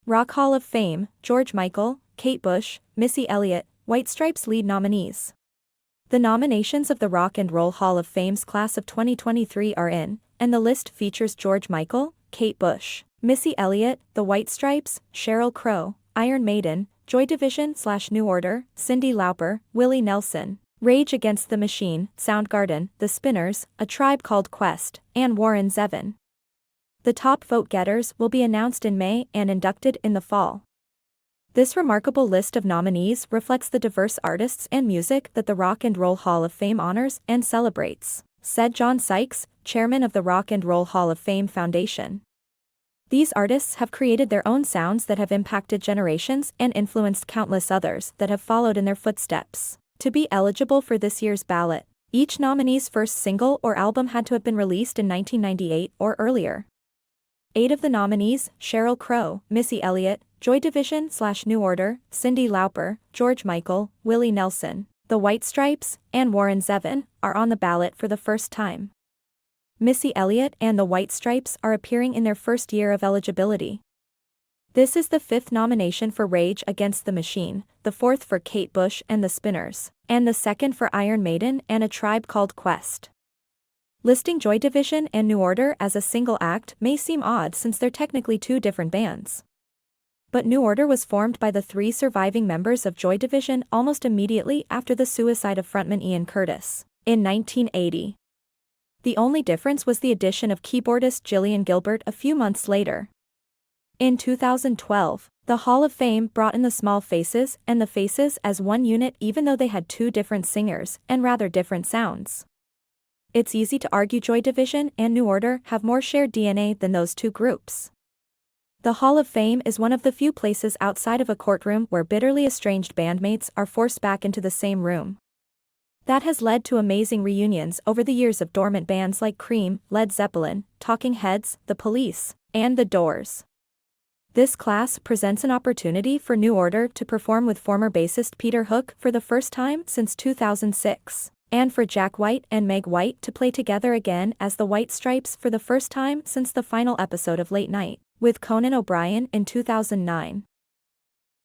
Rock Hall of Fame, George Michael, Kate Bush, Missy Elliott, White Stripes lead nominees. The nominations of the Rock and Roll Hall of Fame's class of 2023 are in, and the list features George Michael, Kate Bush, Missy Elliott, The White Stripes, Sheryl Crow, Iron Maiden, Joy Division/New Order, Cyndi Lauper, Willie Nelson, Rage Against the Machine, Soundgarden, The Spinners, A Tribe Called Quest, and Warren Zevon. The top vote-getters will be announced in May and inducted in the fall. This remarkable list of nominees reflects the diverse artists and music that the Rock and Roll Hall of Fame honors and celebrates, said John Sykes, chairman of the Rock and Roll Hall of Fame Foundation. These artists have created their own sounds that have impacted generations and influenced countless others that have followed in their footsteps. To be eligible for this year's ballot, each nominee's first single or album had to have been released in 1998 or earlier. 8 of the nominees, Sheryl Crow, Missy Elliott, Joy Division/New Order, Cyndi Lauper, George Michael, Willie Nelson, The White Stripes, and Warren Zevon, are on the ballot for the first time. Missy Elliott and The White Stripes are appearing in their first year of eligibility. This is the 5th nomination for Rage Against the Machine, the 4th for Kate Bush and the Spinners, and the 2nd for Iron Maiden and A Tribe Called Quest. Listing Joy Division and New Order as a single act may seem odd since they're technically 2 different bands. But New Order was formed by the 3 surviving members of Joy Division almost immediately after the suicide of frontman Ian Curtis, in 1980. The only difference was the addition of keyboardist Gillian Gilbert a few months later. In 2012, the Hall of Fame brought in the Small Faces and the Faces as one unit even though they had 2 different singers and rather different sounds. It's easy to argue Joy Division and New Order have more shared DNA than those 2 groups. The Hall of Fame is one of the few places outside of a courtroom where bitterly estranged bandmates are forced back into the same room. That has led to amazing reunions over the years of dormant bands like Cream, Led Zeppelin, Talking Heads, The Police, and The Doors. This class presents an opportunity for New Order to perform with former bassist Peter Hook for the first time since 2006, and for Jack White and Meg White to play together again as the White Stripes for the first time since the final episode of Late Night with Conan O'Brien in 2009.